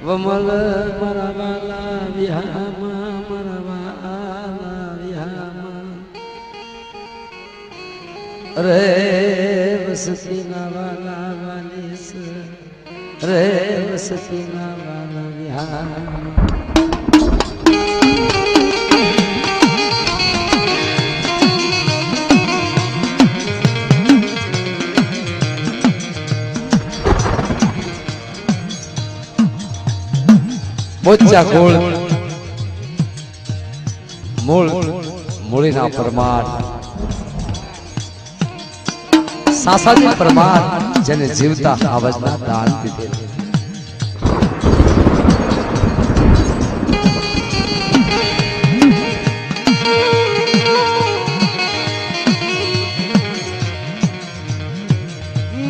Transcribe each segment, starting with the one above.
વમલ મારા વાલા વિહામાં મારા વાલા વિહામાં રે વસતીના વાલા વાલીસ રે વસતીના વાલા વિહામાં બોચા ગોળ મૂળ મૂળીના પરમાર સાસાજી પરમાર જેને જીવતા આવજના દાન દીધે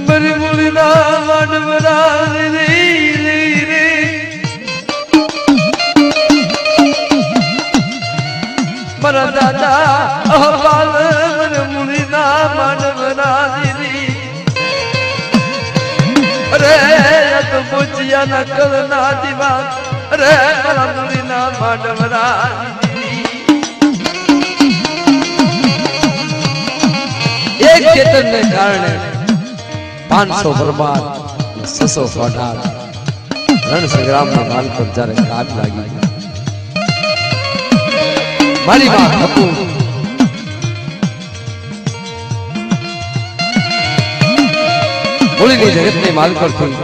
મરી મૂળીના વાડવરા રે મારા દાદા અહવાલ મુનિના માનવના દીદી અરે તો પૂછ્યા ન કલના દીવા અરે મારા મુનિના માનવના એક ચેતનને કારણે 500 બરબાદ 600 ફોટાર રણ સંગ્રામના માલ પર જ્યારે કાટ લાગી મારી માં હપુ બોલીની જગતને માલ કરતી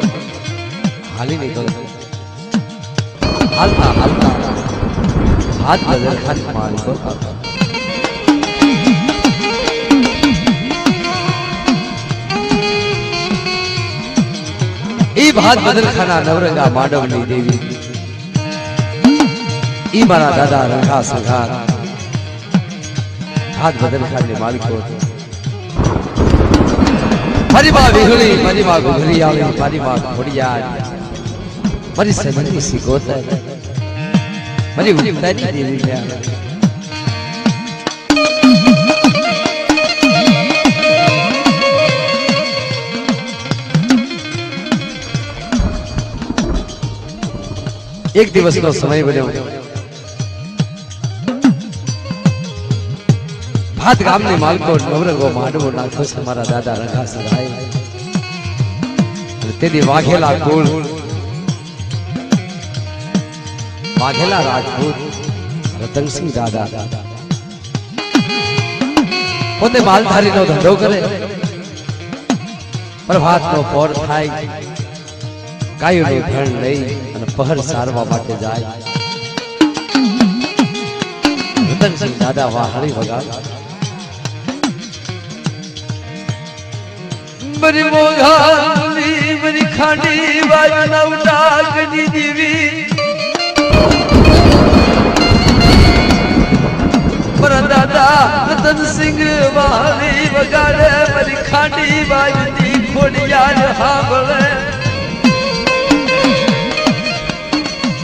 હાલી નીકળ હાલતા હાલતા હાથ બદલ ખાલી માલ પર ઈ ભાત બદલ ખાના નવરંગા માડવની દેવી ઈ મારા દાદા રંગા સંઘાર હાથ બદલ ખાને માલિકો મારી માં વિહળી મારી માં ગુગરી આવી મારી માં ખોડિયાર મારી સદની સિકોતર મારી ઉતારી દેવી ગયા એક દિવસનો સમય બન્યો ભાત ગામની માલકો નવરંગો માંડવો નાખો છે મારા દાદા રંગા સરાય તેથી વાઘેલા કુળ વાઘેલા રાજપૂત રતનસિંહ દાદા પોતે માલધારીનો ધંધો કરે પ્રભાતનો પોર થાય ગાયોનું ધણ લઈ અને પહર સારવા માટે જાય રતનસિંહ દાદા વાહળી વગાડ મરી મોઘાલી મરી ખાંડી વાયના ઉડાગની દીવી મારા દાદા રતનસિંહ વાહળી વગાડે મરી ખાંડી વાયની ખોડિયાર હાંભળે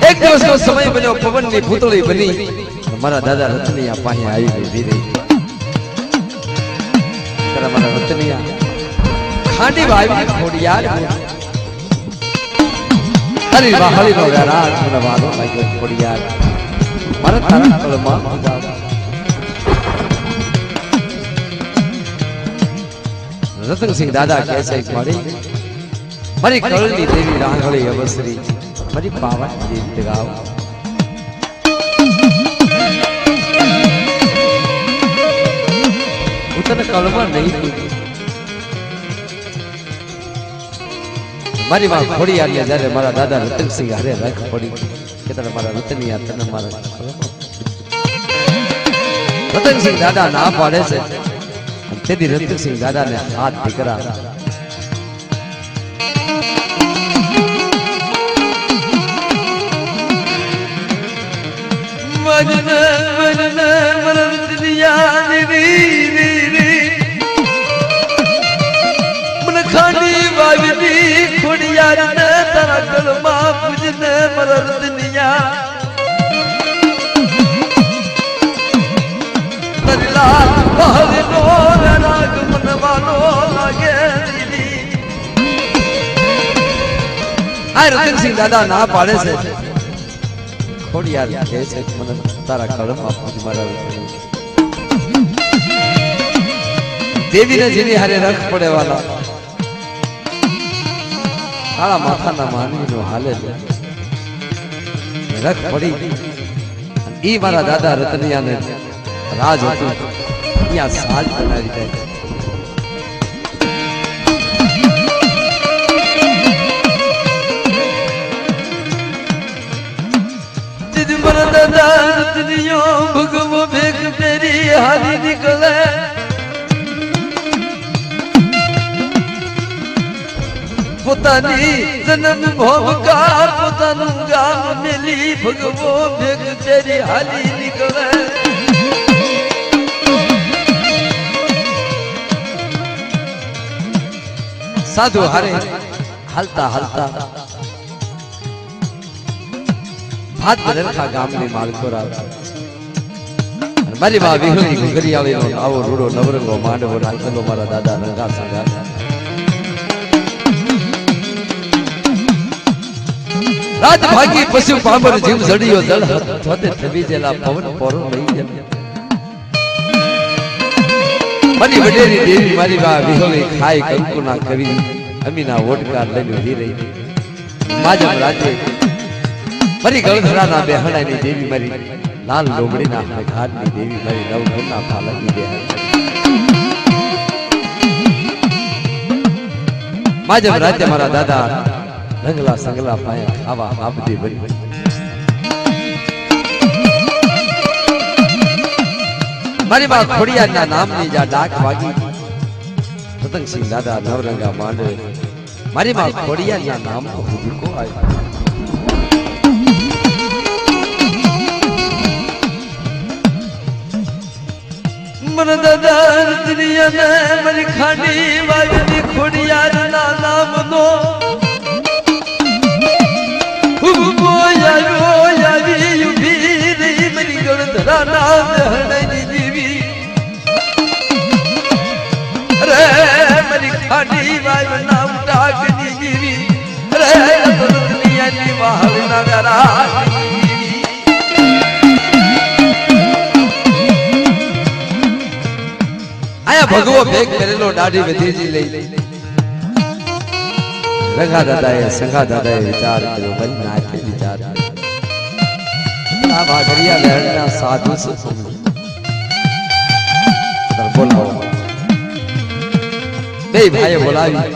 એક દિવસનો સમય બન્યો પવનની ભૂતળી બની મારા દાદા રતનિયા પાસે આવી ગઈ રહી ત્યારે મારા રતનિયા ખાંડી વાવી ખોડિયાર અરે વાહળી નો વેરાગ મને વાલો લાગ્યો ખોડિયાર મારા તારા કળમાં રતનસિંહ દાદા કહે છે મારી કળની દેવી રાંગળી અવસરી મારી પાવન ગીત ગાવ હું તને કળમાં નહીં કીધું મારી માં ખોડિયારને જ્યારે મારા દાદા રતનસિંહ હારે રાખ પડી કે તને મારા રતનિયા તને મારા રતનસિંહ દાદા ના પાડે છે તેથી રતનસિંહ દાદાને હાથ દીકરા વજન વજન મરદિયા દેવી મન ખાંડી વાવી ખોડિયાર ને તારા ગળમાં પૂજને મરદિયા તરીલા બહરે નો રાગ મનવાનો લાગે દીદી આ રતનસિંહ દાદા ના પાડે છે ખોડિયાર કહે છે મને તારા કળમાં પૂજ મારા દેવીને જેની હારે રખ પડે વાલા કાળા માથાના માનવીનો હાલે છે રખ પડી ઈ મારા દાદા રતનિયાને રાજ હતું ત્યાં સાજ બનાવી દે ભગવો ભેગ પેરી હારી નીકળે પોતાની જન્મ ભોગકા પોતાનું ગામ મેલી ભગવો ભેગ પેરી હારી નીકળે સાધુ હારે હાલતા હાલતા ભાત બદરખા ગામની માલકોરા મારી માં વિહળી ઘુઘરિયાળીનો આવો રૂડો નવરંગો માંડવો નાખેલો મારા દાદા રંગા સંગા રાત ભાગી પશુ પામર જીવ જડિયો દળ થતે થવી જેલા પવન પોરો લઈ જાય મારી વડેરી દેવી મારી માં વિહળી ખાઈ કંકુના કવિ અમીના ઓટકાર લઈને ઉભી રહી માજમ રાજે મારી ગળધરાના બેહણાની દેવી મારી લાલ લોબડીના ઘાટની દેવી મારી નવઘરના પાલકની દેવી માજમ રાજ્ય મારા દાદા રંગલા સંગલા પાયા ખાવા આપતી બની મારી બા ખોડિયારના નામની જા ડાક વાગી રતનસિંહ દાદા નવરંગા માંડવે મારી બા ખોડિયારના નામનો હુડકો આવ્યો મન દાદા રતનિયાને મારી ખાંડી વાયની ખોડિયારના નામનો ખાડી વાય નામ ડાકની જીવી રે દુનિયાની વાહલ નગરા આયા ભગવો ભેગ કરેલો દાઢી વધીજી લઈ રંગા દાદાએ સંગા દાદાએ વિચાર કર્યો બની નાખે વિચાર આ વાઘરિયા લહેરના સાધુ છે બોલો બે ભાઈએ બોલાવી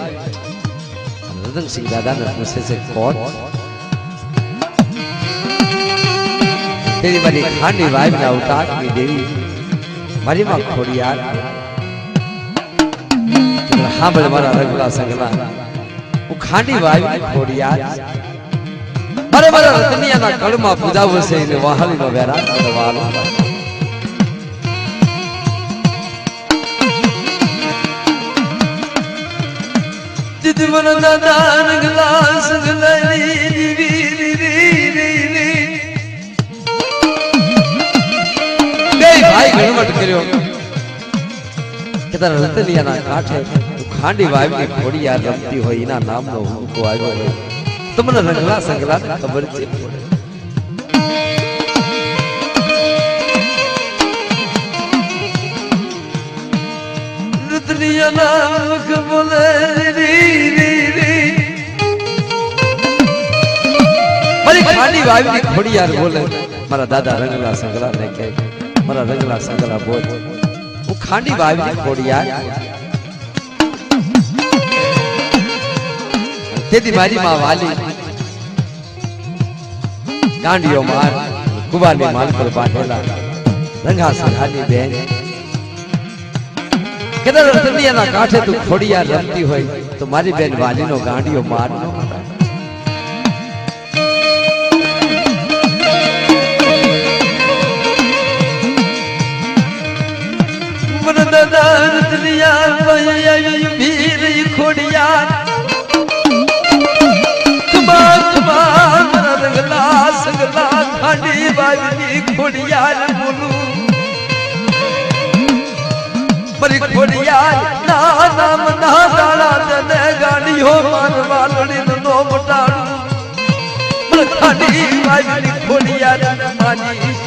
રતનસિંહ દાદાને પૂછે છે કોણ તેરી મારી ખાંડી વાઈના ઉતાકની દેવી મારી માં ખોડિયાર સાંભળ મારા રંગલા સંગલા હું ખાંડી વાઈની ખોડિયાર મારે મારા રતનિયાના કળમાં પૂજાવું છે એને વાહલીનો વેરા કરવાનો મન દાદા રંગલા સંગલાની બે ભાઈ ઘણવટ કર્યો કે તારા રતનિયાના કાંઠે ખાંડી વાવની ખોડિયાર રમતી હોય એના નામનો હુંકો આવ્યો હોય તો મને રંગલા સંગલા ખબર છે રતનિયાના બોલે મારી ખાંડી વાવની ખોડિયાર બોલે મારા દાદા રંગલા સંગલા ને કહે મારા રંગલા સંગલા બોલ હું ખાંડી વાવની ખોડિયાર તેથી મારી માં વાલી ગાંડીઓ માર કુવાની માલ પર બાંધેલા રંગા સંઘાની બેન કે રતનિયાના કાંઠે તું ખોડિયાર રમતી હોય તો મારી બેન વાલીનો ગાંડીઓ માર ન મન દાદા રતનિયા ભીર ખોડિયાર રંગલા સંગલા ખાંડી વાવની ખોડિયાર બોલું મારી ખોડિયાર ના નામ ના દાડા તને ગાડીઓ મારવા લડીને નો મટાડું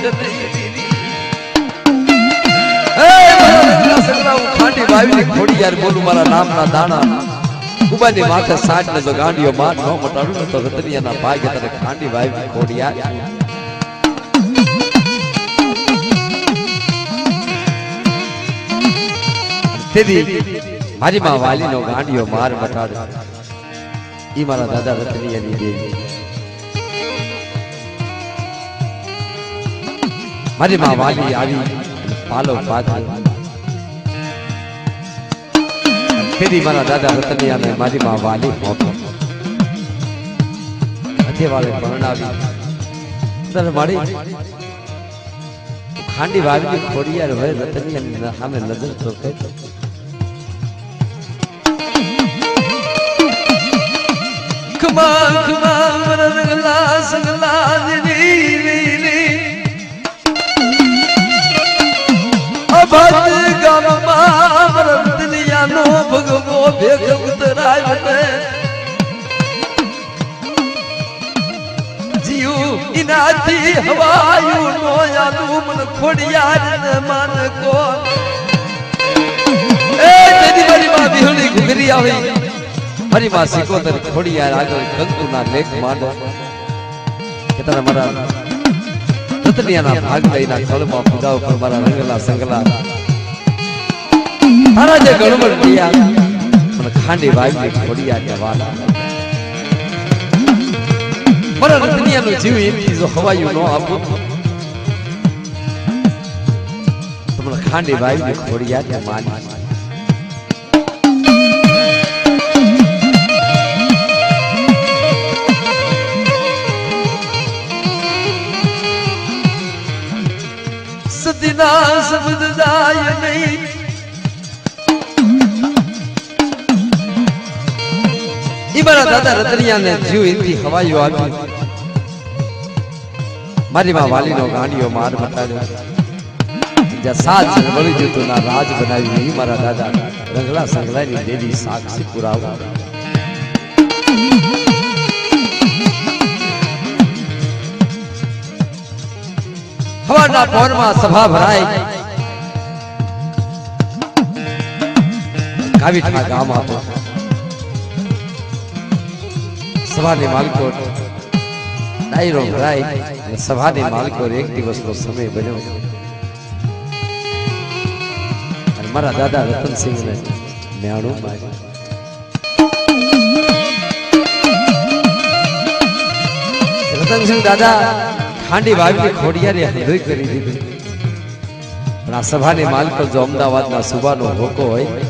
ખાંડી વાવી ખોડી યાર બોલું મારા નામના દાણા કુબાની માથે 60 ને જો ગાંડીઓ માર ન મટાડું ને તો રતનિયાના ભાગ્ય તને ખાંડી વાવી ખોડી યાર તેદી મારી માં વાલીનો ગાંડીઓ માર મટાડે ઈ મારા દાદા રતનિયાની દેવી મારી માં વાલી આવી પાલો પાથરી તેદી મારા દાદા રતનિયાને મારી માં વાલી હોતો અધે વાળે પરણાવી તને મારી ખાંડી વાવી ખોડી યાર હવે રતનિયાની સામે નજર તો કઈ ખમા ખમા મરગલા સંગલા ની અભત ગામમાં રતનિયાનો ભગવો ભેગ ઉતરાય ને જીવ ઇનાથી હવાયું નો યાદું મન ખોડિયાર ને માન કો એ તેદી મારી માં વિહળી ઘુઘરી આવી મારી માં સિકોતર ખોડિયાર આગળ કંકુના લેખ માંડો કે તારા મારા રતનિયાના ભાગ લઈના કળમાં પૂજા ઉપર મારા રંગલા સંગલા તારા જે ગણવડ દિયા મને ખાંડી વાવી ખોડિયાર કે વાલા મારા રતનિયાનો જીવ એમથી જો હવાયું ન આપું તો મને ખાંડી વાવી ખોડિયાર કે માની સદીના શબ્દ જાય નહીં ઈ મારા દાદા રતનિયાને જીવ એથી હવાયો આપ્યું મારી માં વાલીનો ગાંડીઓ માર મટાડ્યો જ્યાં સાત વળી જતું ના રાજ બનાવ્યું ઈ મારા દાદા રંગલા સંગલાની દેવી સાક્ષી પુરાવા હવાના પહોરમાં સભા ભરાય કાવીઠા ગામ હતો સભાની માલકો ડાયરો ભરાય સભાની માલકો એક દિવસનો સમય બન્યો અને મારા દાદા રતનસિંહને મ્યાણું માર્યું રતનસિંહ દાદા ખાંડી વાવી ખોડિયારે હૃદય કરી દીધું પણ આ સભાની માલકો જો અમદાવાદના સુબાનો હોકો હોય અને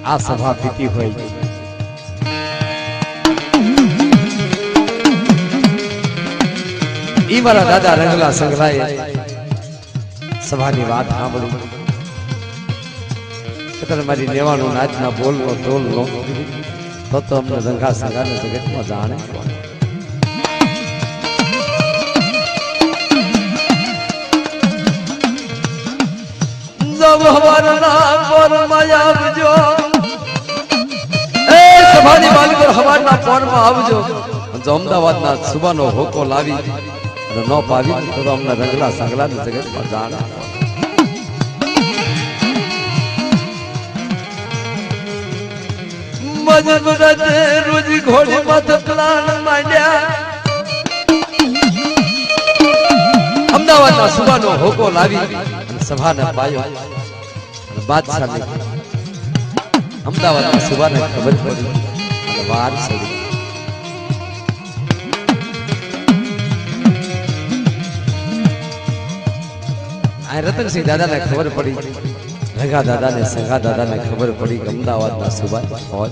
આ સભા પીતી હોય ઈ મારા દાદા રંગલા સંગલાએ સભાની વાત સાંભળી એટલે મારી નેવાનું નાચના બોલનો તોલ નો તો અમને રંગા સંગાને જગતમાં જાણે હવારના પોરમાં આવજો એ સભાની માલિકો હવારના પોરમાં આવજો જો અમદાવાદના સુબાનો હોકો લાવી અને ન પાવી તો અમને રંગલા સંગલાની જગતમાં જાણે મજબૂરતે રોજ ઘોડી માથે પ્લાન માંડ્યા અમદાવાદના સુબાનો હોકો લાવી સભાને પાયો અને બાદશાહને અમદાવાદના સુબાને ખબર પડી અને વાર ચડી આ રતનસિંહ દાદાને ખબર પડી રંગા દાદાને સંગા દાદાને ખબર પડી કે અમદાવાદના સુબા ફોજ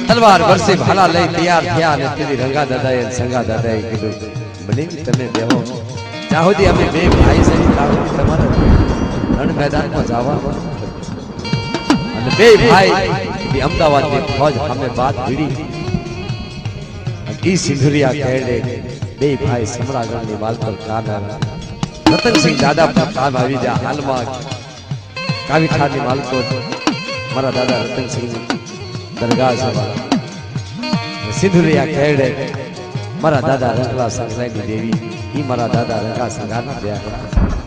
તલવાર વર્ષે ભાલા લઈ તૈયાર થયા અને તેની રંગા દાદાએ સંગા દાદાએ કીધું બની તમે બેહો ત્યાં સુધી અમે બે ભાઈ છે ત્યાં સુધી તમારે રણ મેદાનમાં જવા અને બે ભાઈ અમદાવાદની ફોજ અમે બાદ ભીડી ઈ સિંધુરિયા કહેડે બે ભાઈ સમરાગઢની વાલ પર કામ આવ્યા રતનસિંહ દાદા પર કામ આવી ગયા હાલમાં કાવીઠાની માલકો મારા દાદા રતનસિંહ દરગાહ સભા સિંધુરિયા ખેડે મારા દાદા રંગલા સંગલાની દેવી ઈ મારા દાદા રંગા સંગાના બ્યાહ હતા